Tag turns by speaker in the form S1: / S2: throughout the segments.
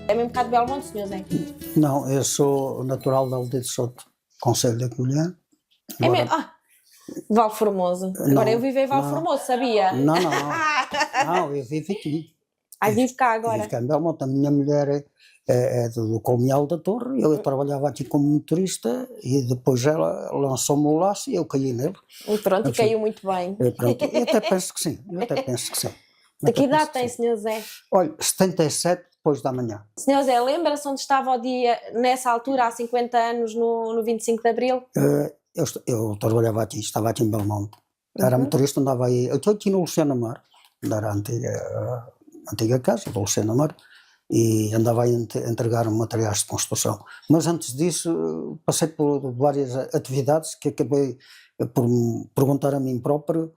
S1: É mesmo cá de Belmonte, Sr. Zé?
S2: Não, eu sou natural de Aldeia de Soto, Conselho da Covilhã.
S1: É mesmo? Val Formoso. Agora eu vivo em Val Formoso, sabia?
S2: Não, eu vivo aqui.
S1: Vivo cá agora.
S2: Vivo cá em Belmonte. A minha mulher é do Colonial da Torre, eu trabalhava aqui como motorista e depois ela lançou-me o laço e eu caí nele.
S1: E pronto, e caiu muito bem.
S2: Pronto, eu até penso que sim,
S1: De que idade tem, Sr. Zé?
S2: Olha, 77 depois da manhã.
S1: Sr. Zé, lembra-se onde estava o dia, nessa altura, há 50 anos, no 25 de Abril?
S2: Eu trabalhava aqui, estava aqui em Belmonte. Era motorista, andava aí. Eu estou aqui no Luciano Amar, era a antiga casa do Luciano Amar, e andava aí a entregar materiais de construção. Mas antes disso, passei por várias atividades que acabei por me perguntar a mim próprio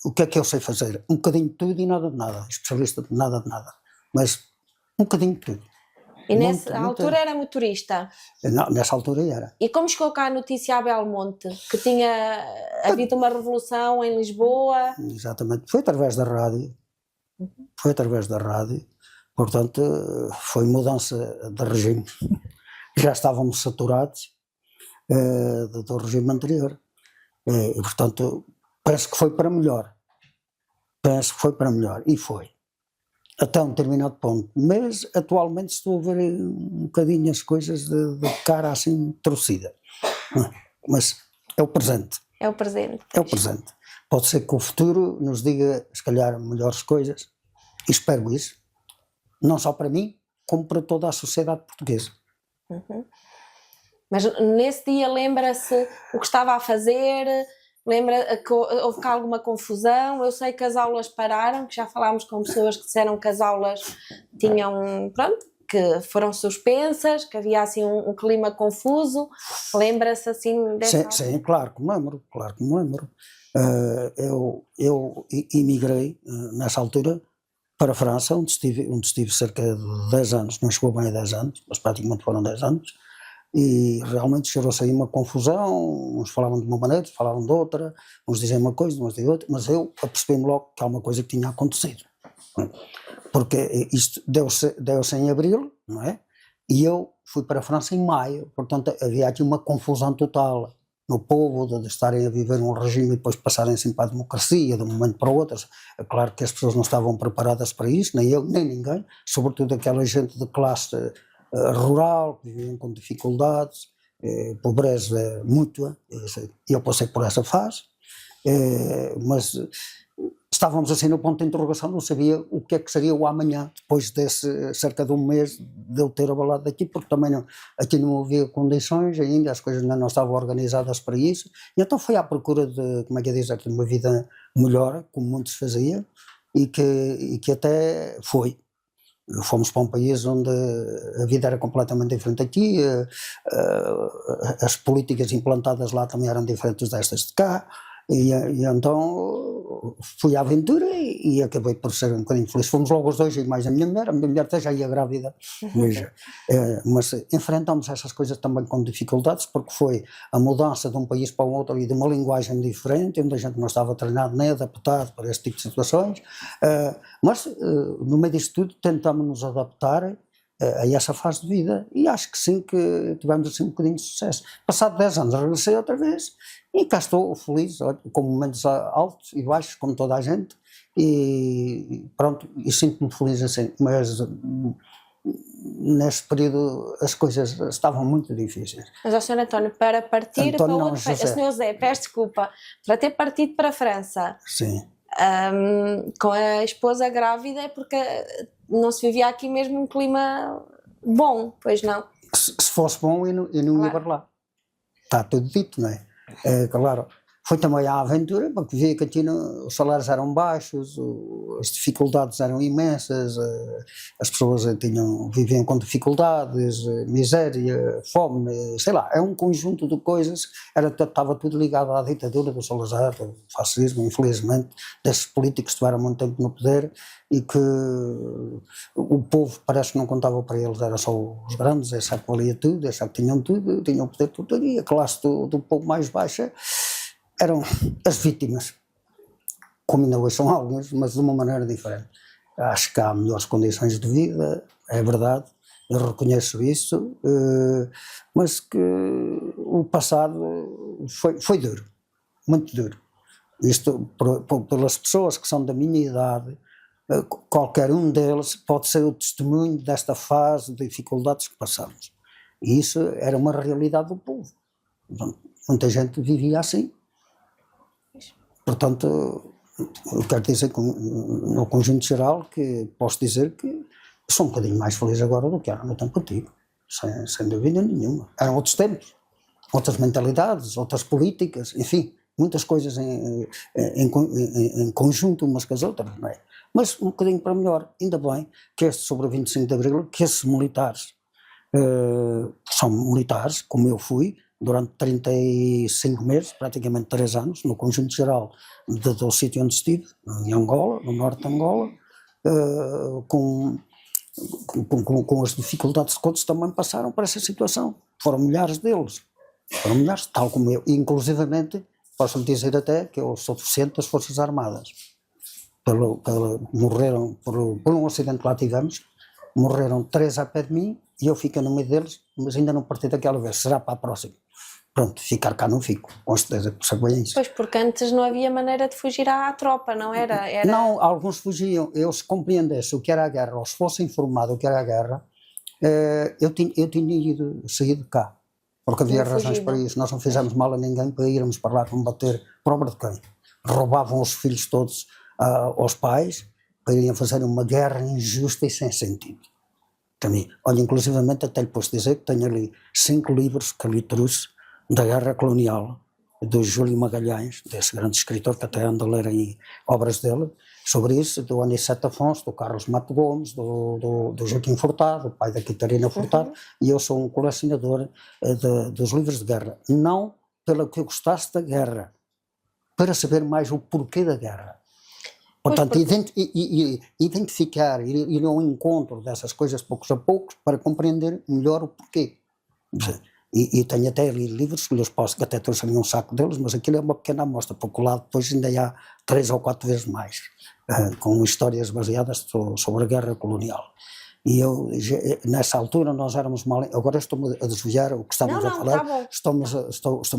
S2: o que é que eu sei fazer. Um bocadinho de tudo e nada de nada. Especialista de nada, mas um bocadinho de tudo.
S1: E nessa altura era motorista?
S2: Não, nessa altura era.
S1: E como chegou cá a notícia a Belmonte? Que tinha havido uma revolução em Lisboa?
S2: Exatamente, foi através da rádio. Portanto, foi mudança de regime. Já estávamos saturados do regime anterior. E, portanto, penso que foi para melhor. E foi. Até um determinado ponto. Mas, atualmente, estou a ver um bocadinho as coisas de cara assim torcida. Mas é o presente.
S1: É o presente.
S2: Pode ser que o futuro nos diga, se calhar, melhores coisas. E espero isso. Não só para mim, como para toda a sociedade portuguesa.
S1: Mas nesse dia lembra-se o que estava a fazer? Lembra que houve cá alguma confusão? Eu sei que as aulas pararam, que já falámos com pessoas que disseram que as aulas tinham, que foram suspensas, que havia assim um clima confuso. Lembra-se assim dessa?
S2: Sim, claro que me lembro. Eu emigrei nessa altura para a França, onde estive cerca de 10 anos, não chegou bem a 10 anos, mas praticamente foram 10 anos, e realmente gerou-se aí uma confusão, uns falavam de uma maneira, outros falavam de outra, uns diziam uma coisa, uns diziam outra, mas eu apercebi-me logo que há uma coisa que tinha acontecido, porque isto deu-se em abril, não é? E eu fui para a França em maio, portanto havia aqui uma confusão total no povo, de estarem a viver um regime e depois passarem assim para a democracia de um momento para o outro. É claro que as pessoas não estavam preparadas para isso, nem eu, nem ninguém, sobretudo aquela gente de classe rural, que viviam com dificuldades, pobreza mútua, e eu passei por essa fase, mas estávamos assim no ponto de interrogação, não sabia o que é que seria o amanhã, depois desse cerca de um mês de eu ter abalado daqui, porque também aqui não havia condições ainda, as coisas ainda não estavam organizadas para isso, e então fui à procura de, como é que é dizer, de uma vida melhor, como muitos faziam, e que até foi. Fomos para um país onde a vida era completamente diferente aqui, as políticas implantadas lá também eram diferentes destas de cá, e então fui à aventura e acabei por ser um bocadinho feliz. Fomos logo os dois, e mais a minha mulher até já ia grávida, mas enfrentamos essas coisas também com dificuldades, porque foi a mudança de um país para o outro e de uma linguagem diferente, onde a gente não estava treinado nem adaptado para este tipo de situações, mas no meio disto tudo tentamos nos adaptar a essa fase de vida, e acho que sim, que tivemos assim um bocadinho de sucesso. Passado 10 anos regressei outra vez e cá estou feliz, com momentos altos e baixos, como toda a gente, e pronto, e sinto-me feliz assim, mas nesse período as coisas estavam muito difíceis.
S1: Mas, Sr. António, para partir para outro país, Sr. Zé, peço desculpa, para ter partido para a França,
S2: sim,
S1: com a esposa grávida, é porque não se vivia aqui mesmo um clima bom, pois não?
S2: Se fosse bom, eu não ia para lá. Está tudo dito, não é? Claro, foi também à aventura, porque via que aqui os salários eram baixos, as dificuldades eram imensas, as pessoas viviam com dificuldades, miséria, fome, sei lá, é um conjunto de coisas, estava tudo ligado à ditadura do Salazar, do fascismo, infelizmente, desses políticos que estiveram muito tempo no poder e que o povo parece que não contava para eles, era só os grandes, essa que valia tudo, essa que tinham tudo, tinham poder tudo, e a classe do povo mais baixa eram as vítimas, como ainda hoje são alguns, mas de uma maneira diferente. Acho que há melhores condições de vida, é verdade, eu reconheço isso, mas que o passado foi duro, muito duro. Isto, pelas pessoas que são da minha idade, qualquer um deles pode ser o testemunho desta fase de dificuldades que passamos. E isso era uma realidade do povo. Muita gente vivia assim. Portanto, eu quero dizer que no conjunto geral que posso dizer que sou um bocadinho mais feliz agora do que era no tempo antigo, sem dúvida nenhuma. Eram outros tempos, outras mentalidades, outras políticas, enfim, muitas coisas em conjunto umas com as outras, não é? Mas um bocadinho para melhor, ainda bem que sobre o 25 de Abril, que esses militares, são militares, como eu fui, durante 35 meses, praticamente 3 anos, no conjunto geral do sítio onde estive, em Angola, no norte de Angola, com as dificuldades que outros também passaram por essa situação. Foram milhares deles, tal como eu. E, inclusivamente, posso lhe dizer até que eu sou docente das Forças Armadas. Morreram por um acidente que lá tivemos, morreram 3 a pé de mim e eu fico no meio deles, mas ainda não parti daquela vez, será para a próxima. Pronto, ficar cá não fico, com certeza que sabem isso.
S1: Pois, porque antes não havia maneira de fugir à tropa, não era?
S2: Não, alguns fugiam. Eu, se compreendesse o que era a guerra, ou se fosse informado o que era a guerra, eu tinha saído de cá, porque havia razões para isso. Nós não fizemos mal a ninguém para irmos para lá combater por obra de quem? Roubavam os filhos todos aos pais para irem fazer uma guerra injusta e sem sentido. Também, olha, inclusivamente até lhe posso dizer que tenho ali 5 livros que lhe trouxe da Guerra Colonial, do Júlio Magalhães, desse grande escritor que até ando a ler aí obras dele, sobre isso, do Aniceto Afonso, do Carlos Mato Gomes, do Joaquim Furtado, o pai da Catarina Furtado, e eu sou um colecionador dos livros de guerra. Não pelo que eu gostasse da guerra, para saber mais o porquê da guerra. Portanto, identificar, ir ao encontro dessas coisas poucos a poucos para compreender melhor o porquê. E tenho até ali livros que lhes posso, que até trouxe ali um saco deles, mas aquilo é uma pequena amostra, porque lá depois ainda há 3 ou 4 vezes mais, com histórias baseadas sobre a guerra colonial. E eu, nessa altura, nós éramos mal. Agora estou-me a desviar o que estávamos a falar,
S1: tá
S2: estou-me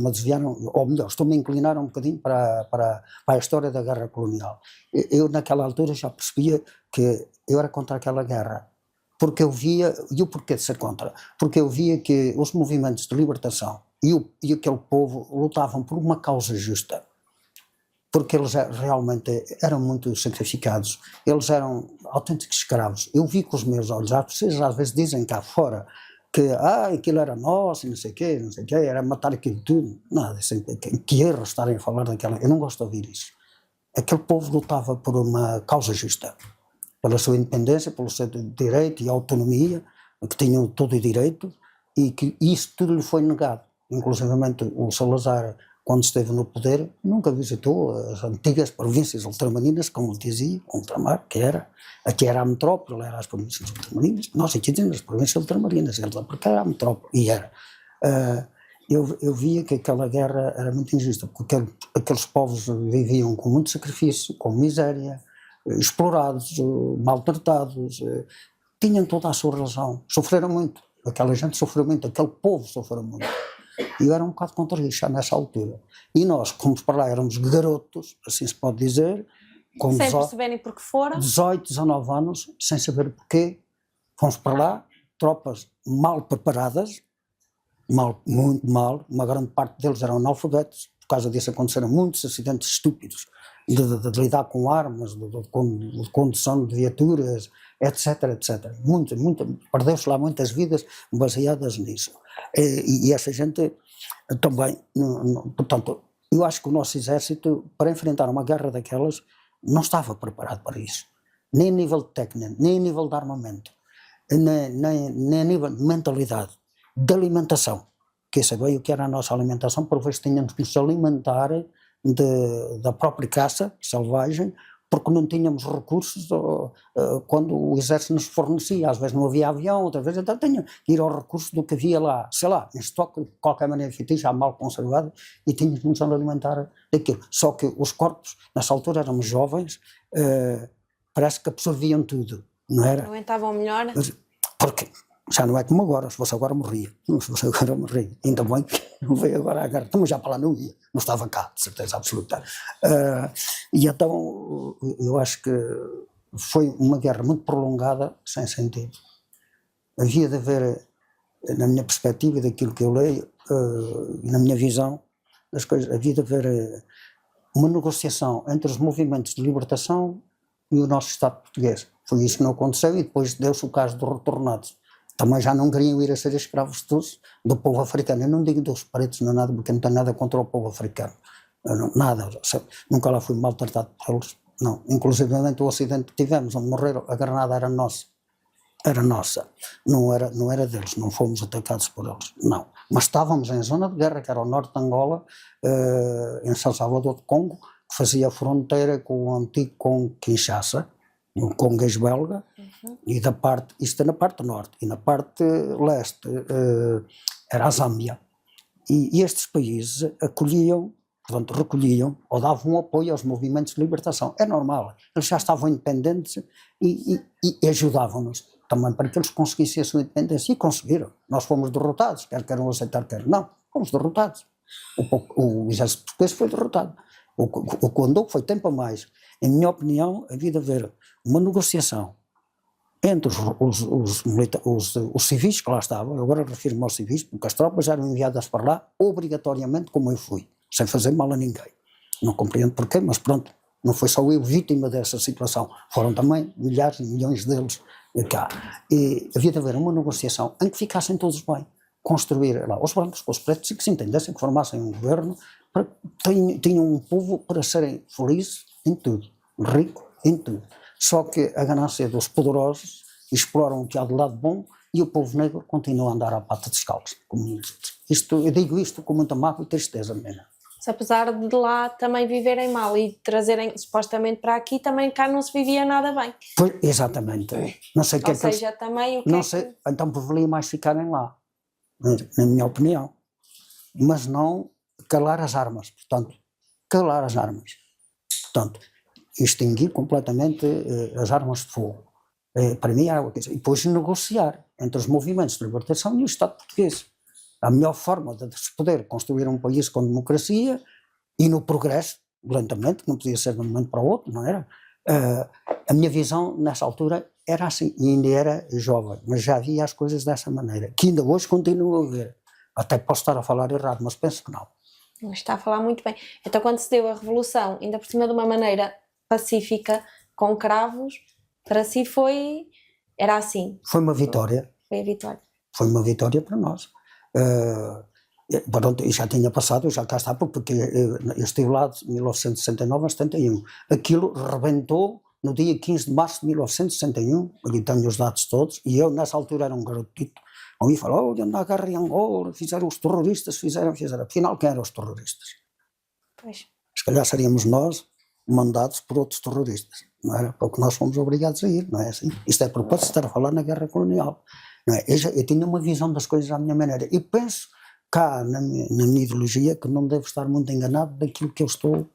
S2: a desviar, ou melhor, estou-me a inclinar um bocadinho para a história da guerra colonial. Eu, naquela altura, já percebia que eu era contra aquela guerra, porque eu via, e o porquê de ser contra? Porque eu via que os movimentos de libertação e aquele povo lutavam por uma causa justa. Porque eles realmente eram muito sacrificados, eles eram autênticos escravos. Eu vi com os meus olhos, vocês às vezes dizem cá fora que aquilo era nosso e não sei o quê, era matar aquilo tudo. Nada, que erro estarem a falar daquela, eu não gosto de ouvir isso. Aquele povo lutava por uma causa justa, pela sua independência, pelo seu direito e autonomia, que tinham todo o direito, e que isso tudo lhe foi negado. Inclusivamente o Salazar, quando esteve no poder, nunca visitou as antigas províncias ultramarinas, como ele dizia, ultramar, aqui era a metrópole, era as províncias ultramarinas, nós aqui temos as províncias ultramarinas, ele lá porque era a metrópole, e era. Eu via que aquela guerra era muito injusta, porque aqueles povos viviam com muito sacrifício, com miséria, explorados, maltratados, tinham toda a sua razão, sofreram muito, aquela gente sofreu muito, aquele povo sofreu muito. E eu era um bocado contra isso, já nessa altura. E nós, como para lá éramos garotos, assim se pode dizer, com
S1: sem perceberem porque foram,
S2: 18, 19 anos, sem saber porquê, fomos para lá, tropas mal preparadas, muito mal, uma grande parte deles eram analfabetos, por causa disso aconteceram muitos acidentes estúpidos, de lidar com armas, de condução de viaturas, etc. Perdeu-se lá muitas vidas baseadas nisso. E essa gente também, portanto, eu acho que o nosso exército, para enfrentar uma guerra daquelas, não estava preparado para isso, nem a nível técnico, nem a nível de armamento, nem a nível de mentalidade, de alimentação, que isso é bem o que era a nossa alimentação, por vezes tínhamos que nos alimentar da própria caça selvagem, porque não tínhamos recursos quando o exército nos fornecia, às vezes não havia avião, outras vezes então tinha que ir aos recursos do que havia lá, sei lá, em estoque, de qualquer maneira feito, já mal conservado, e tínhamos que nos alimentar daquilo. Só que os corpos, nessa altura éramos jovens, parece que absorviam tudo, não era?
S1: aguentavam melhor.
S2: Porque Já não é como agora, se fosse agora morria. Não, se fosse agora morria. Ainda bem que não veio agora a guerra. Mas já para lá não ia, não estava cá, de certeza absoluta. E então eu acho que foi uma guerra muito prolongada, sem sentido. Havia de haver, na minha perspectiva e daquilo que eu leio, na minha visão das coisas, havia de haver uma negociação entre os movimentos de libertação e o nosso Estado português. Foi isso que não aconteceu e depois deu-se o caso dos retornados. Também já não queriam ir a ser escravos do povo africano. Eu não digo dos pretos, não nada, porque não tenho nada contra o povo africano. Nada, nunca lá fui maltratado por eles. Não, inclusivamente o acidente que tivemos, onde morreram, a granada era nossa. Era nossa, não era deles, não fomos atacados por eles, não. Mas estávamos em zona de guerra, que era o norte de Angola, em São Salvador de Congo, que fazia fronteira com o antigo Congo Kinshasa, no Congo ex-belga, e isto é na parte norte, e na parte leste era a Zâmbia. E estes países acolhiam, portanto recolhiam, ou davam apoio aos movimentos de libertação. É normal, eles já estavam independentes e ajudavam-nos também para que eles conseguissem a sua independência, e conseguiram. Nós fomos derrotados, quer queiram aceitar, quer não, fomos derrotados. O exército português foi derrotado. O que andou foi tempo a mais. Em minha opinião, havia de haver uma negociação entre os civis que lá estavam. Eu agora refiro-me aos civis, porque as tropas eram enviadas para lá obrigatoriamente, como eu fui, sem fazer mal a ninguém. Não compreendo porquê, mas pronto, não foi só eu vítima dessa situação, foram também milhares e milhões deles cá. E havia de haver uma negociação em que ficassem todos bem, construir lá os brancos com os pretos e que se entendessem, que formassem um governo, tinham um povo para serem felizes em tudo, rico em tudo. Só que a ganância dos poderosos exploram o que há de lado bom e o povo negro continua a andar à pata descalço. Eu digo isto com muita mágoa e tristeza mesmo.
S1: Apesar de lá também viverem mal e trazerem supostamente para aqui, também cá não se vivia nada bem.
S2: Pois, exatamente. Não sei
S1: Ou seja, também o que
S2: não sei, então valia mais ficarem lá, na minha opinião. Mas não calar as armas, portanto, calar as armas. Portanto, extinguir completamente as armas de fogo. Para mim era uma coisa. E depois negociar entre os movimentos de libertação e o Estado português. A melhor forma de se poder construir um país com democracia e no progresso, lentamente, não podia ser de um momento para o outro, não era? A minha visão nessa altura era assim, e ainda era jovem, mas já via as coisas dessa maneira, que ainda hoje continuo a ver. Até posso estar a falar errado, mas penso que não.
S1: Está a falar muito bem. Então, quando se deu a Revolução, ainda por cima de uma maneira pacífica, com cravos, para si era assim?
S2: Foi uma vitória.
S1: Foi a vitória.
S2: Foi uma vitória para nós. Pronto, já tinha passado, já cá está, porque eu estive lá de 1969 a 71. Aquilo rebentou no dia 15 de março de 1961, ali tenho os dados todos, e eu nessa altura era um garotito, ouvi falar, olha, na guerra em Angola, fizeram os terroristas, fizeram, afinal quem eram os terroristas?
S1: Pois.
S2: Se calhar seríamos nós mandados por outros terroristas, não era? Porque nós fomos obrigados a ir, não é assim? Isto é propósito de estar a falar na guerra colonial. Não é? Eu tinha uma visão das coisas à minha maneira e penso cá na minha ideologia que não devo estar muito enganado daquilo que eu estou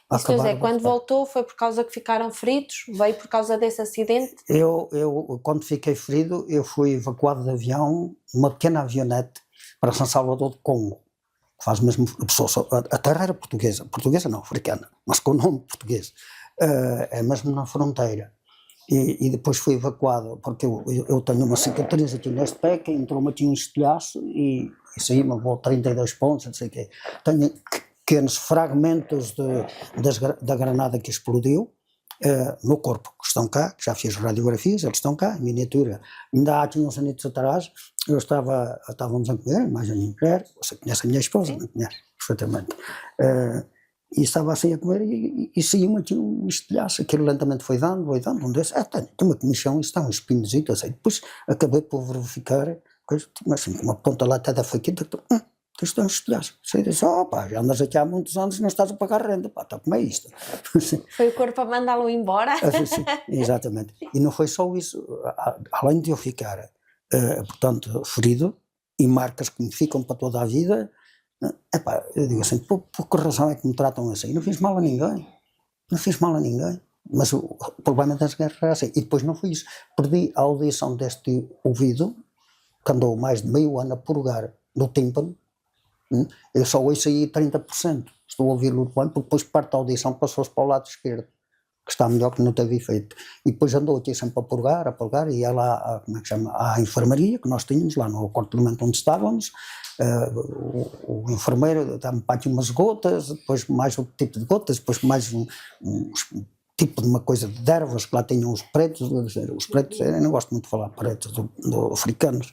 S2: a acabar.
S1: José, quando voltou foi por causa que ficaram feridos? Veio por causa desse acidente?
S2: Eu quando fiquei ferido, eu fui evacuado de avião, uma pequena avionete para São Salvador de Congo, que faz mesmo, a terra era portuguesa não, africana, mas com o nome português, é mesmo na fronteira. E depois fui evacuado, porque eu tenho uma cicatriz aqui neste pé, que entrou-me aqui um estilhaço e saí-me, levou 32 pontos, não sei o quê. Tenho pequenos fragmentos da granada que explodiu no corpo, que estão cá, que já fiz radiografias, eles estão cá, em miniatura. Ainda há aqui uns anos atrás, estávamos a comer, mais a minha mulher, você conhece a minha esposa, não conhece? Perfeitamente. E estava assim a comer e saiu-me aqui um estilhaço, aquilo lentamente foi dando, um desses, tem uma comissão, isso está um espinhozito, assim. Depois acabei por verificar, mas assim, uma ponta lá até da faquita, isto é um estilhaço. Você disse, já andas aqui há muitos anos e não estás a pagar renda, então como é isto?
S1: Foi o corpo a mandá-lo embora?
S2: Assim, exatamente. E não foi só isso, além de eu ficar, portanto, ferido, e marcas que me ficam para toda a vida, eu digo assim, por que razão é que me tratam assim? Não fiz mal a ninguém, mas o problema das guerras é assim. E depois não foi isso, perdi a audição deste ouvido, que andou mais de meio ano a purgar no tímpano, eu só ouço aí 30%. Estou a ouvi-lo bem, porque depois parte da audição passou-se para o lado esquerdo, que está melhor que não teve efeito. E depois andou aqui sempre a purgar, e ia lá, como é que chama, à enfermaria que nós tínhamos lá no apartamento onde estávamos. O enfermeiro dá-me para aqui umas gotas, depois mais outro tipo de gotas, depois mais um tipo de uma coisa de ervas, que lá tinham os pretos, eu não gosto muito de falar pretos, do africanos.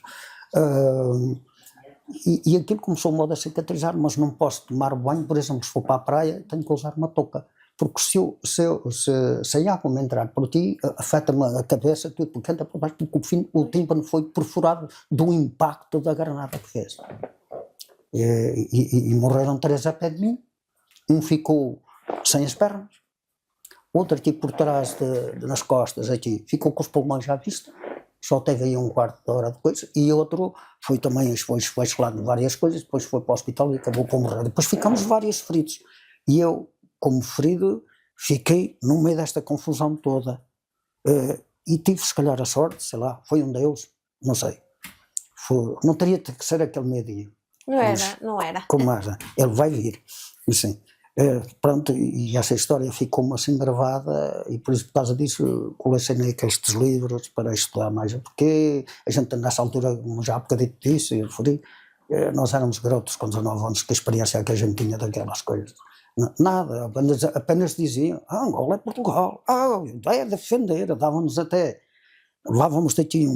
S2: E aquilo começou o modo a cicatrizar, mas não posso tomar banho, por exemplo, se for para a praia, tenho que usar uma touca. Porque se a água me entrar por ti, afeta-me a cabeça, tudo, porque entra por baixo, porque o tímpano foi perfurado do impacto da granada que fez. E morreram 3 a pé de mim, um ficou sem as pernas, outro aqui por trás, nas costas, aqui, ficou com os pulmões à vista, só teve aí um quarto de hora depois, e outro foi também, foi esfolado de várias coisas, depois foi para o hospital e acabou por morrer. Depois ficamos vários feridos, e eu, como ferido, fiquei no meio desta confusão toda, e tive se calhar a sorte, sei lá, foi um Deus, não sei, não teria que ser aquele meio-dia.
S1: Não era.
S2: Como é, ele vai vir, assim. Pronto, e essa história ficou-me assim gravada, e por isso, por causa disso, colecionei estes livros para estudar mais, porque a gente nessa altura, já há bocadinho disso, eu referi, nós éramos garotos com 19 anos, que a experiência que a gente tinha daquelas coisas. Nada, apenas diziam, Angola é Portugal, é defender, dávamos até, levávamos daqui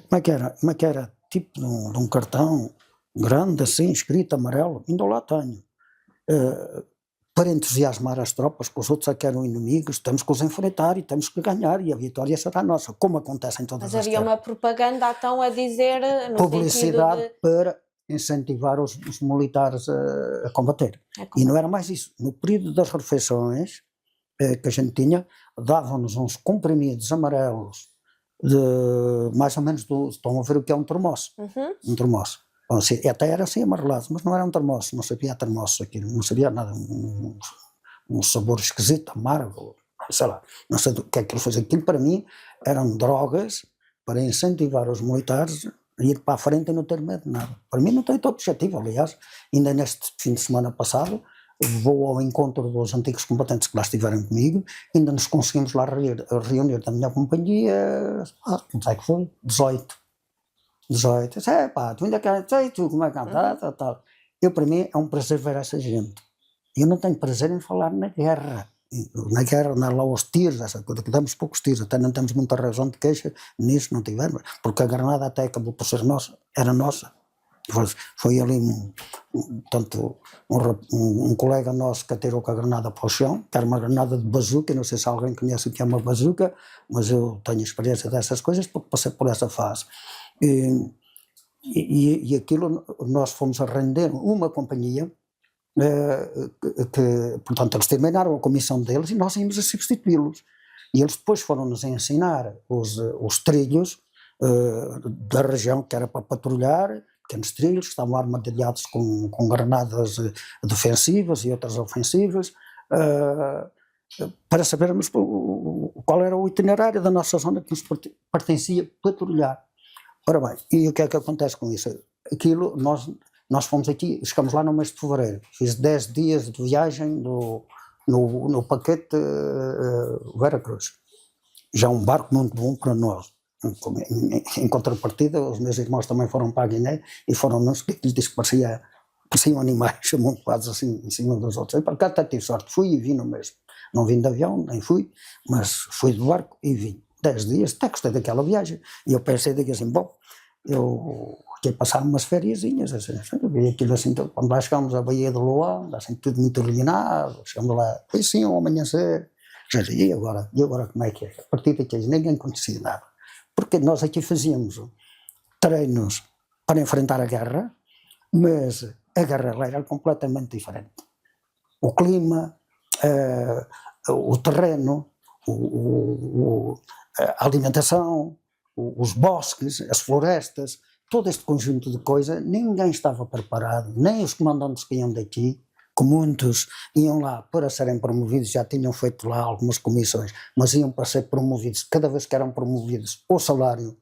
S2: como é que era, tipo de um cartão grande assim, escrito amarelo, ainda lá tenho, para entusiasmar as tropas, que os outros é que eram inimigos, temos que os enfrentar e temos que ganhar, e a vitória será nossa, como acontece em todas as
S1: Mas havia uma propaganda então a dizer, no
S2: publicidade
S1: sentido de...
S2: para incentivar os militares a combater. E não era mais isso. No período das refeições que a gente tinha, davam-nos uns comprimidos amarelos, mais ou menos, estão a ver o que é um termoço. Um termoço. Bom, até era assim amarelado, mas não era um termoço, não sabia termoço aquilo, não sabia nada, um sabor esquisito, amargo, sei lá, não sei do que é que ele fazia. Aquilo para mim eram drogas para incentivar os militares a ir para a frente e não ter medo de nada. Para mim não tem outro objetivo, aliás, ainda neste fim de semana passado, vou ao encontro dos antigos combatentes que lá estiveram comigo, ainda nos conseguimos lá reunir da minha companhia, quanto é que foi? 18, tu ainda queres, tu como é que andas, tal. Eu, para mim, é um prazer ver essa gente. Eu não tenho prazer em falar na guerra, andar lá aos tiros, essa coisa, que damos poucos tiros, até não temos muita razão de queixa nisso, não tivemos, porque a granada até acabou por ser nossa, era nossa. Foi ali um colega nosso que atirou com a granada para o chão, que era uma granada de bazuca, não sei se alguém conhece o que é uma bazuca, mas eu tenho experiência dessas coisas porque passei por essa fase. E aquilo, nós fomos a render uma companhia, que, portanto, eles terminaram a comissão deles e nós íamos a substituí-los. E eles depois foram-nos ensinar os trilhos da região, que era para patrulhar, pequenos trilhos, que estavam armadilhados com granadas defensivas e outras ofensivas, para sabermos qual era o itinerário da nossa zona que nos pertencia patrulhar. Ora bem, e o que é que acontece com isso? Aquilo, nós fomos aqui, chegamos lá no mês de fevereiro, fiz 10 dias de viagem no paquete Veracruz. Já um barco muito bom para nós. Em contrapartida, os meus irmãos também foram para a Guiné e foram nos que lhes disse que pareciam animais, amontoados assim em cima dos outros. Eu para cá até tive sorte, fui e vim no mesmo. Não vim de avião, nem fui, mas fui de barco e vim. 10 dias, até gostei daquela viagem. E eu pensei assim, bom, eu queria passar umas fériasinhas, assim, vi aquilo assim, quando lá chegámos à Baía de Luanda, assim, tudo muito iluminado, chegamos lá, foi assim, ao amanhecer, e agora como é que é? A partir daqui ninguém conhecia nada, porque nós aqui fazíamos treinos para enfrentar a guerra, mas a guerra lá era completamente diferente. O clima, o terreno, a alimentação, os bosques, as florestas, todo este conjunto de coisas, ninguém estava preparado, nem os comandantes que iam daqui, que muitos iam lá para serem promovidos, já tinham feito lá algumas comissões, mas iam para ser promovidos, cada vez que eram promovidos, o salário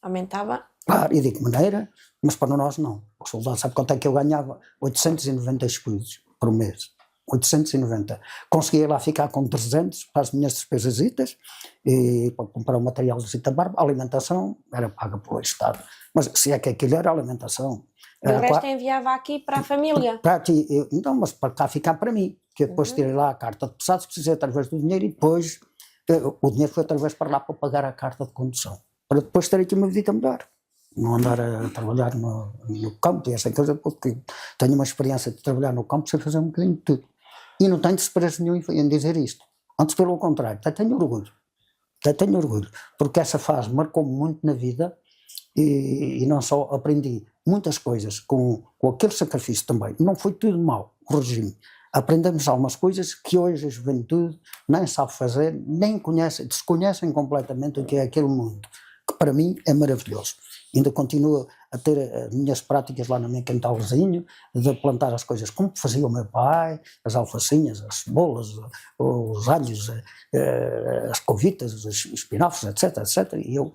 S1: aumentava
S2: Claro, e de que maneira? Mas para nós não. O soldado sabe quanto é que eu ganhava? 890 escudos por mês. 890. Conseguia lá ficar com 300 para as minhas despesasitas e para comprar o material de cita barba. A alimentação era paga pelo Estado. Mas se é que aquilo era alimentação.
S1: E o resto enviava aqui para a família?
S2: Para aqui, não, mas para cá ficar para mim. Que eu depois tirei lá a carta de pesados, precisei através do dinheiro e depois o dinheiro foi através para lá para pagar a carta de condução. Para depois ter aqui uma vida melhor. Não andar a trabalhar no campo e essa coisa, porque tenho uma experiência de trabalhar no campo sem fazer um bocadinho de tudo. E não tenho desprezo nenhum em dizer isto. Antes, pelo contrário, até tenho orgulho. Porque essa fase marcou-me muito na vida e não só aprendi muitas coisas com aquele sacrifício também. Não foi tudo mau, o regime. Aprendemos algumas coisas que hoje a juventude nem sabe fazer, nem conhece, desconhecem completamente o que é aquele mundo, que para mim é maravilhoso. Ainda continuo a ter as minhas práticas lá no meu quintalzinho, de plantar as coisas como fazia o meu pai, as alfacinhas, as cebolas, os alhos, as covitas, os espinafres, etc. E eu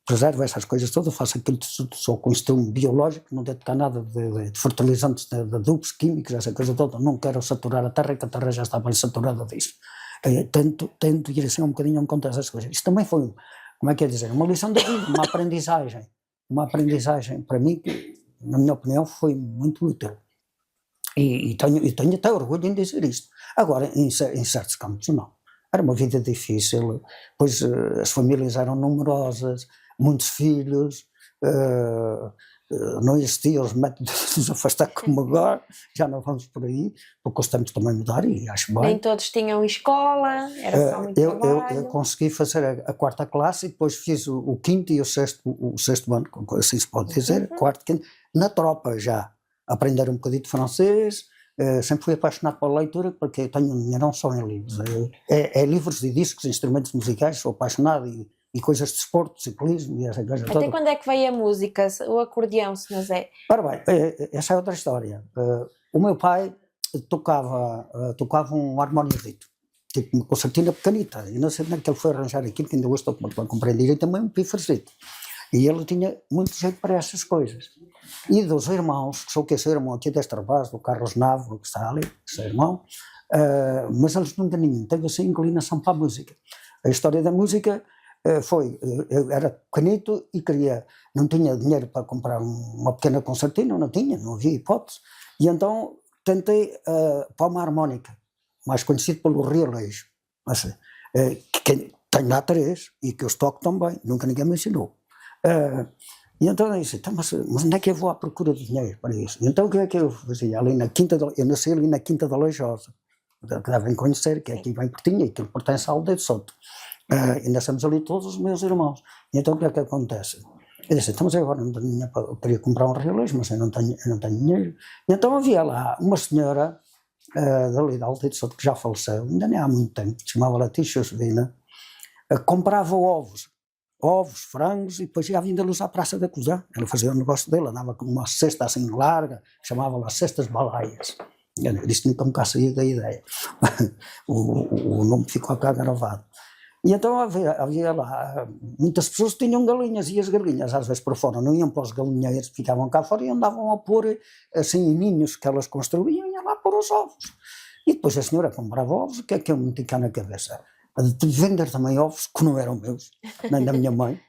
S2: preservo essas coisas todas, faço aquilo tudo só com insumo biológico, não devo tocar nada de fertilizantes, de adubos químicos, essa coisa toda. Não quero saturar a terra, que a terra já está bem saturada disso. Tento ir assim um bocadinho contra essas coisas. Isso também foi, como é que é dizer, uma lição de vida, uma aprendizagem para mim que, na minha opinião, foi muito útil. E tenho até orgulho em dizer isto. Agora, em certos campos, não. Era uma vida difícil, pois as famílias eram numerosas, muitos filhos, não existiam os métodos de nos afastar como agora, já não vamos por aí, porque os tempos também mudaram e acho bem.
S1: Nem todos tinham escola, era só muito trabalho.
S2: Eu consegui fazer a quarta classe e depois fiz o quinto e o sexto ano, assim se pode dizer, quarto, quinto, na tropa já. Aprender um bocadinho de francês, sempre fui apaixonado pela leitura, porque eu tenho não só em livros, é livros e discos, instrumentos musicais, sou apaixonado e coisas de desporto, ciclismo e essa coisa toda.
S1: Até quando é que veio a música, o acordeão, Sr. Zé?
S2: Ora bem, essa é outra história. O meu pai tocava um harmoniozito, tipo uma concertina pequenita, e não sei como é que ele foi arranjar aquilo, que ainda hoje estou para compreender, e também um pífarozito. E ele tinha muito jeito para essas coisas. E dos irmãos, que sou o seu irmão aqui desta base, do Carlos Navo, que está ali, seu irmão, mas eles nunca ninguém teve assim inclinação para a música. A história da música foi, eu era pequenito e não tinha dinheiro para comprar uma pequena concertina, não havia hipótese, e então tentei para uma harmónica, mais conhecido pelo realejo, assim, que tenho lá 3 e que eu toco também, nunca ninguém me ensinou. E então eu disse, mas onde é que eu vou à procura de dinheiro para isso? Então o que é que eu fazia? Eu nasci ali na Quinta da Leijosa, que devem conhecer, que é aqui bem pertinho, e que pertence à Aldeia de Soto. E nós estamos ali todos os meus irmãos. E então o que é que acontece? Eu disse, mas agora não tenho dinheiro eu queria comprar um relógio, mas eu não tenho dinheiro. E então havia lá uma senhora dali da Aldeia de Soto, que já faleceu, ainda nem há muito tempo, chamava-la Tia Josefina, comprava ovos, frangos, e depois ia vendê-los à Praça da Cusã. Ela fazia o negócio dela, andava com uma cesta assim larga, chamava-la Cestas Balaias. Eu disse, nunca me cá saía da ideia. O nome ficou cá gravado. E então havia lá muitas pessoas que tinham galinhas, e as galinhas às vezes por fora não iam para os galinheiros, ficavam cá fora e andavam a pôr assim em ninhos que elas construíam, e iam lá pôr os ovos. E depois a senhora comprava ovos, o que é que eu meti cá na cabeça? De vender também ovos que não eram meus, nem da minha mãe,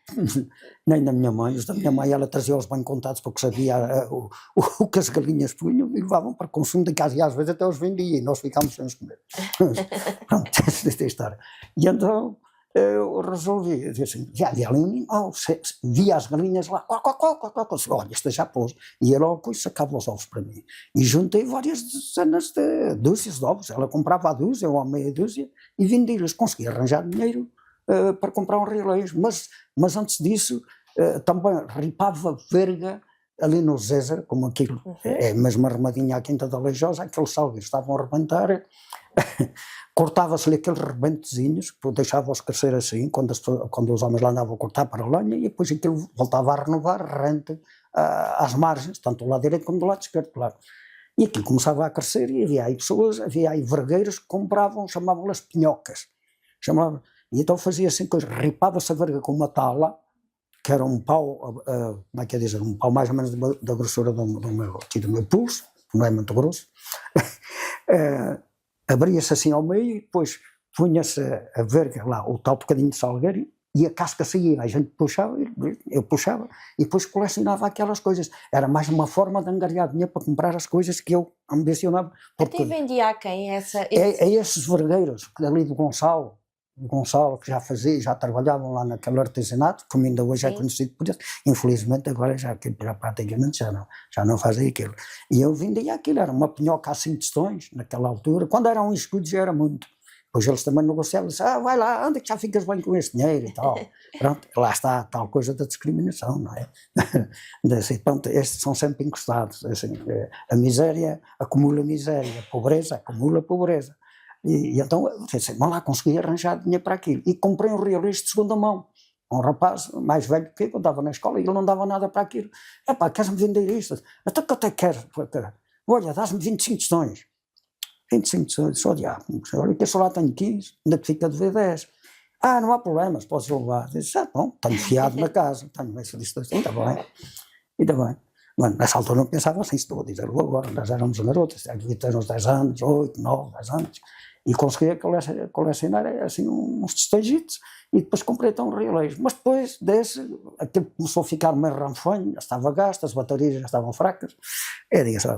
S2: os da minha mãe ela trazia-os bem contados porque sabia o que as galinhas punham e levavam para consumo de casa, e às vezes até os vendia e nós ficámos sem os comer. Pronto, esta é a história. E então eu resolvi, assim, já havia ali via as galinhas lá, olha, esta já pôs, e ele depois sacava os ovos para mim, e juntei várias dezenas de dúzias de ovos, ela comprava a dúzia ou a meia dúzia, e vendia-lhes, consegui arranjar dinheiro para comprar um relógio, mas antes disso também ripava verga ali no Zézer, como aquilo, é mesmo arrumadinha à Quinta da Leijosa, aqueles salgueiros estavam a arrebentar, cortava-se-lhe aqueles rebentezinhos, deixava-os crescer assim, quando os homens lá andavam a cortar para a lenha, e depois aquilo voltava a renovar rente às margens, tanto do lado direito como do lado esquerdo, claro. E aquilo começava a crescer, e havia aí vergueiros que compravam, chamavam-las pinhocas, e então fazia assim coisas, ripava-se a verga com uma tala, que era um pau, como é que é dizer, um pau mais ou menos da grossura do meu pulso, não é muito grosso, abria-se assim ao meio e depois punha-se a ver lá o tal bocadinho de salgueiro e a casca saía, a gente puxava, eu puxava e depois colecionava aquelas coisas. Era mais uma forma de angariar dinheiro para comprar as coisas que eu ambicionava.
S1: Até vendia a quem essa?
S2: É esses vergueiros, ali do Gonçalo, que já trabalhavam lá naquele artesanato, como ainda hoje é conhecido por isso. Infelizmente agora já praticamente já não fazem aquilo. E eu vendia aquilo, era uma pinhoca a 5 tostões naquela altura, quando eram escudos já era muito. Depois eles também negociavam, disseram, vai lá, anda que já ficas bem com esse dinheiro e tal. Pronto, lá está a tal coisa da discriminação, não é? Assim, pronto, estes são sempre encostados, assim, a miséria acumula miséria, a pobreza acumula pobreza. E então, pensei, vamos lá, consegui arranjar dinheiro para aquilo. E comprei um realista de segunda mão. Um rapaz mais velho que eu andava na escola e ele não dava nada para aquilo. Epá, queres-me vender isto? Até que até queres? Olha, dás-me 25 tostões. 25 tostões, só diabo. Olha que eu só lá tenho 15, ainda te fica a dever 10. Não há problemas, podes levar. Disse, bom, tenho fiado na casa. Tenho esse listo assim, está bem. Ainda bem. Mano, nessa altura não pensava assim, estou a dizer agora, nós éramos garotos, devia ter uns 10 anos, 8, 9, 10 anos, e conseguia colecionar assim uns tostões e depois comprei então um relés. Mas depois desse, aquilo começou a ficar meio ranfanho, já estava gasto, as baterias já estavam fracas, eu disse,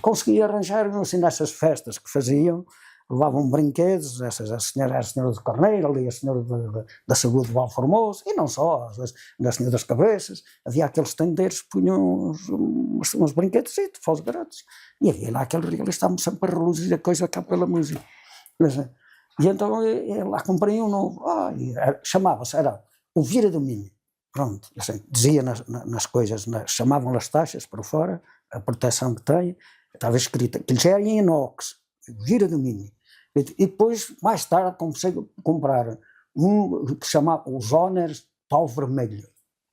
S2: consegui arranjar assim nessas festas que faziam, levavam brinquedos, a senhora do Carneiro, ali a senhora da Saúde de Valformoso, e não só, às vezes da senhora das Cabeças, havia aqueles tendeiros que punham uns brinquedos para os garotos, e havia lá aquele realista, estávamos sempre a reluzir a coisa cá pela música. E então eu lá comprei um novo, chamava-se, era o Vira do Minho, pronto, assim, dizia nas coisas, chamavam as taxas para fora, a proteção que tem, estava escrito, aquilo já era em inox, Vira do Minho. E depois, mais tarde, comecei a comprar um que se chamava os Honors Pau Vermelho,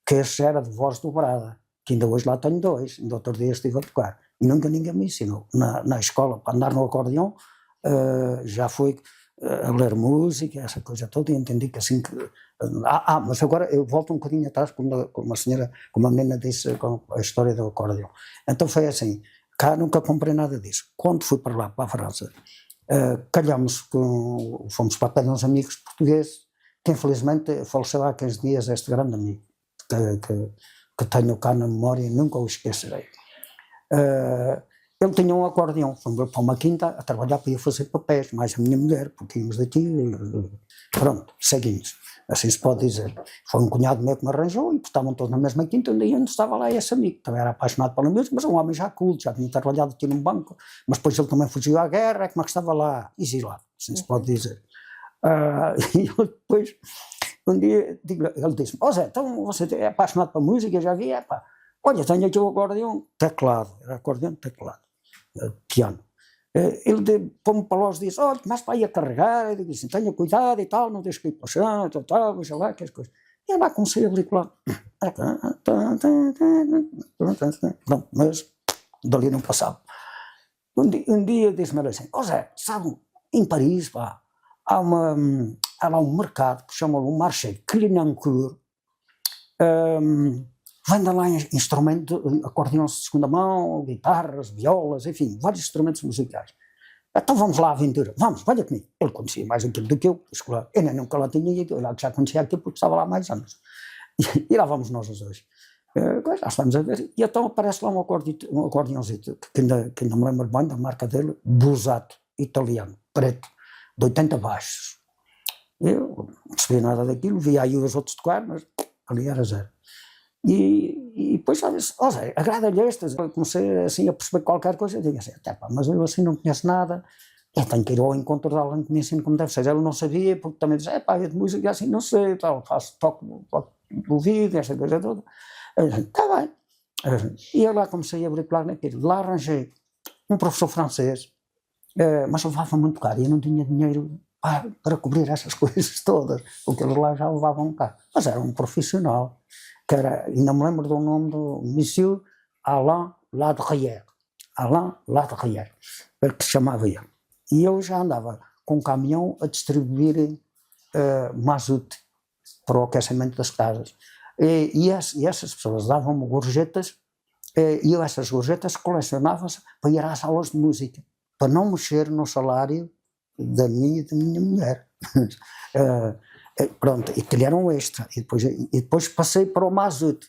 S2: que esse era de voz dobrada, que ainda hoje lá tenho 2, ainda outro dia estive a tocar, e nunca ninguém me ensinou. Na escola, para andar no acordeão, já foi a ler música, essa coisa toda, e entendi que assim que... mas agora eu volto um bocadinho atrás, como uma menina disse, com a história do acordeão. Então foi assim, cá nunca comprei nada disso. Quando fui para lá, para a França, fomos para pé de uns amigos portugueses, que infelizmente faleceu há 15 dias, este grande amigo, que tenho cá na memória e nunca o esquecerei. Ele tinha um acordeão, fomos para uma quinta a trabalhar para ir fazer papéis, mais a minha mulher, porque íamos daqui, pronto, seguimos, assim se pode dizer. Foi um cunhado meu que me arranjou e estavam todos na mesma quinta, onde estava lá esse amigo, também era apaixonado pela música, mas um homem já culto, já tinha trabalhado aqui num banco, mas depois ele também fugiu à guerra, como é que estava lá, exilado, assim se pode dizer. E eu depois, um dia, ele disse-me, Zé, então você é apaixonado pela música, já vi, olha, tenho aqui o acordeão, teclado, era acordeão, teclado. Piano. Ele pôs-me para lá e disse, olha, mas para ir a carregar, eu disse, tenha cuidado e tal, não deixe cair para o chão, tal, veja lá, que as coisas. E eu lá comecei a brincar, mas dali não passava. Um dia disse-me assim, Zé, sabe, em Paris, há lá um mercado que chama o Marché Clignancourt, venda lá instrumentos, acordeões de segunda mão, guitarras, violas, enfim, vários instrumentos musicais. Então vamos lá à aventura, vamos, venha comigo. Ele conhecia mais aquilo do que eu, escolar. Eu nem nunca lá tinha ido, eu já conhecia aquilo porque estava lá há mais anos. E lá vamos nós os dois. Já estamos a ver. E então aparece lá um acordeãozito, que ainda me lembro bem da marca dele, Busato, italiano, preto, de 80 baixos. Eu não percebi nada daquilo, vi aí os outros tocar, mas ali era zero. E depois já disse, Zé, agrada-lhe estas. Eu comecei assim a perceber qualquer coisa, eu digo assim, mas eu assim não conheço nada, eu tenho que ir ao encontro de alguém que me ensine como deve ser. Ele não sabia, porque também dizia, eu de música assim não sei, tal, toco do ouvido, esta coisa toda. Eu disse, está bem. E eu lá comecei a brincar naquilo. Lá arranjei um professor francês, mas levava muito caro e eu não tinha dinheiro para cobrir essas coisas todas, porque eles lá já levavam caro. Mas era um profissional, que era, ainda me lembro do nome do Monsieur Alain Ladrière, que se chamava ele. E eu já andava com um caminhão a distribuir mazoute para o aquecimento das casas. E essas pessoas davam-me gorjetas, e eu essas gorjetas colecionava-se para ir às aulas de música, para não mexer no salário da minha e da minha mulher. Pronto, e que lhe era um extra. E depois passei para o Mazout,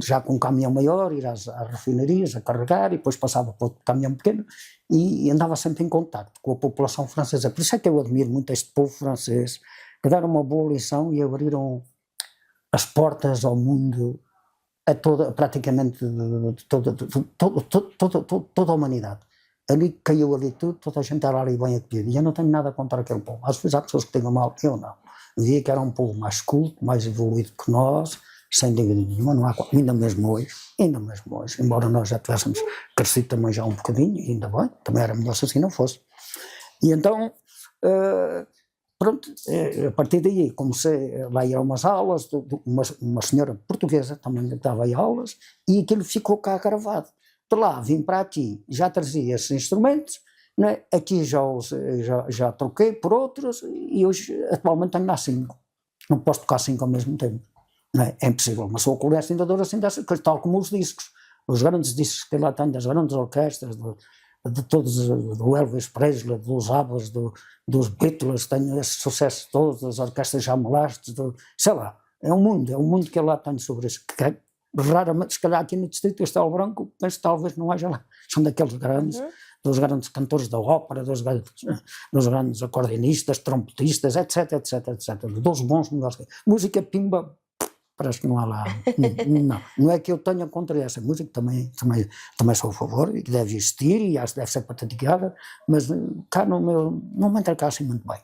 S2: já com um caminhão maior, ir às refinarias a carregar, e depois passava para outro caminhão pequeno, e andava sempre em contacto com a população francesa. Por isso é que eu admiro muito este povo francês, que deram uma boa lição e abriram as portas ao mundo, a praticamente toda a humanidade. Ali caiu ali tudo, toda a gente era ali bem acolhida, e eu não tenho nada contra aquele povo. Às vezes há pessoas que têm mal, eu não. Via que era um povo mais culto, mais evoluído que nós, sem dúvida nenhuma, não há, ainda mesmo hoje, embora nós já tivéssemos crescido também já um bocadinho, ainda bem, também era melhor se assim não fosse. E então, pronto, a partir daí comecei, lá ir a umas aulas, uma senhora portuguesa também dava aí aulas, e aquilo ficou cá gravado. De lá vim para aqui, já trazia esses instrumentos, né? Aqui já troquei por outros, e hoje atualmente tenho lá 5. Não posso tocar 5 ao mesmo tempo, não é? É impossível, mas sou colecionador assim dessas coisas, tal como os discos, os grandes discos que lá tenho, das grandes orquestras, de todos, do Elvis Presley, dos Abbas, dos Beatles, tenho esses sucessos todos, das orquestras Jamelastes, sei lá, é um mundo que eu lá tenho sobre isso, que raramente, se calhar aqui no distrito do Castelo Branco, penso que talvez não haja lá, são daqueles grandes, dos grandes cantores da ópera, dos grandes acordeonistas, trompetistas, etc, dos bons melhores. Música pimba, parece que não há lá, não é que eu tenha contra essa música, também sou a favor, e que deve existir, e acho que deve ser praticada, mas cá não me entra cá assim muito bem.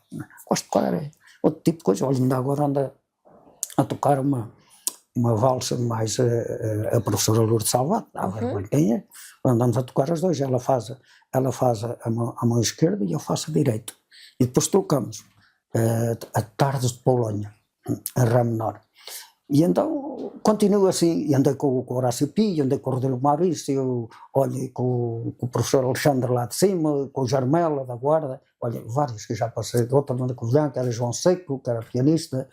S2: Gosto de tocar outro tipo de coisa, olha, ainda agora anda a tocar uma valsa mais a professora Lourdes Salvato, a vergonha quem é, andamos a tocar as duas, ela faz a mão esquerda e eu faço a direita, e depois trocamos a Tardes de Polónia, a Rá menor. E então continuo assim, e andei com o Horácio Pio, andei com o Rodrigo Maurício, olha, com o professor Alexandre lá de cima, com o Jarmela da Guarda, olha, vários que já passei, outra banda com o Jean, que era João Seco, que era pianista,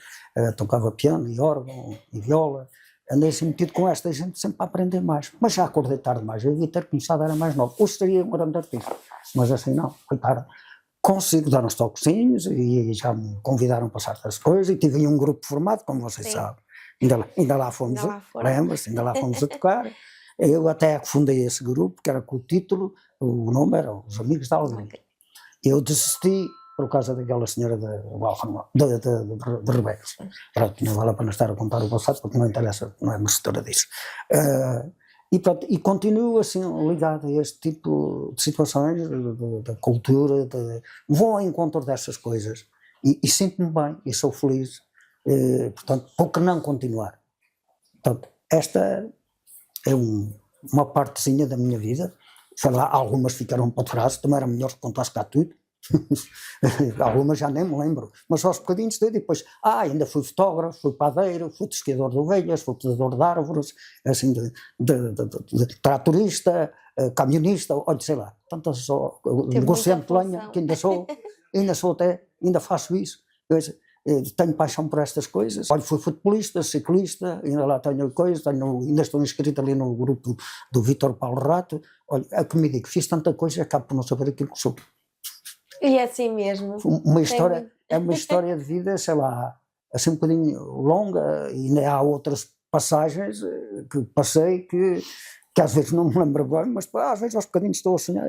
S2: tocava piano e órgão e viola, andei assim metido com esta gente sempre a aprender mais, mas já acordei tarde mais, eu devia ter começado, era mais novo, hoje seria um grande artista, mas assim não, foi tarde. Consigo dar uns toquezinhos e já me convidaram para certas coisas, e tive um grupo formado, como vocês sabem. Ainda lá fomos, lembra-se, ainda lá fomos a tocar. Eu até fundei esse grupo, que era com o título, o nome era Os Amigos da Alegria. Eu desisti por causa daquela senhora de Rebecas. Pronto, não vale a pena estar a contar o passado, porque não interessa, não é merecedora disso. E, pronto, e continuo assim ligado a este tipo de situações, da cultura, vou ao encontro dessas coisas, e sinto-me bem, e sou feliz. Portanto, por que não continuar? Portanto, esta é uma partezinha da minha vida, sei lá, algumas ficaram para trás, também era melhor que contasse cá tudo, algumas já nem me lembro, mas aos bocadinhos tudo, e depois, ainda fui fotógrafo, fui padeiro, fui tosquiador de ovelhas, fui podador de árvores, assim, de tratorista, camionista, olha, sei lá, tantas, negociante de lenha, que ainda faço isso. Tenho paixão por estas coisas. Olha, fui futebolista, ciclista, ainda lá tenho coisas, ainda estou inscrito ali no grupo do Vítor Paulo Rato. Olha, é que me digo, fiz tanta coisa e acabo por não saber aquilo que sou.
S1: E é assim mesmo.
S2: É uma história de vida, sei lá, assim um bocadinho longa, e ainda há outras passagens que passei que às vezes não me lembro bem, mas às vezes aos bocadinhos estou a sonhar,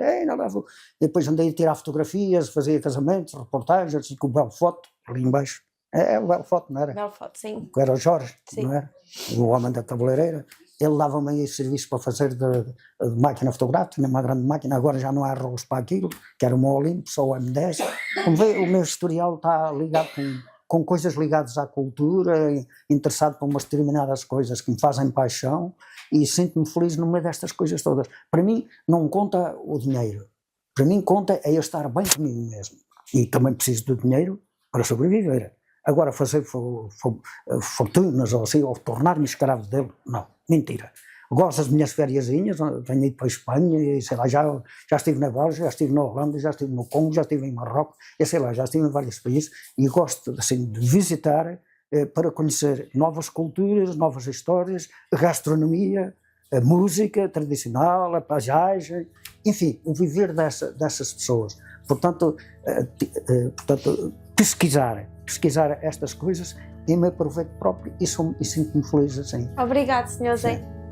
S2: depois andei a tirar fotografias, fazia casamentos, reportagens, e com o Belo Foto, ali embaixo, o Belo Foto, não era?
S1: Belo Foto, sim.
S2: Que era o Jorge,
S1: sim.
S2: Não era? O homem da cabeleireira, ele dava-me aí serviço para fazer de máquina fotográfica, tinha uma grande máquina, agora já não há rolos para aquilo, que era uma Olympus ou M10, como vê, o meu historial está ligado com coisas ligadas à cultura, interessado por umas determinadas coisas que me fazem paixão, e sinto-me feliz no meio destas coisas todas. Para mim não conta o dinheiro, para mim conta é eu estar bem comigo mesmo, e também preciso do dinheiro para sobreviver. Agora fazer fortunas ou assim, ou tornar-me escravo dele, não, mentira. Gosto das minhas fériasinhas, tenho ido para a Espanha, e sei lá, já estive na Bélgica, já estive na Holanda, já estive no Congo, já estive em Marrocos, e sei lá, já estive em vários países, e gosto assim de visitar para conhecer novas culturas, novas histórias, a gastronomia, a música tradicional, a paisagem, enfim, o viver dessas pessoas. Portanto, pesquisar estas coisas em meu proveito próprio e sinto-me feliz assim.
S1: Obrigado, Sr. Zé.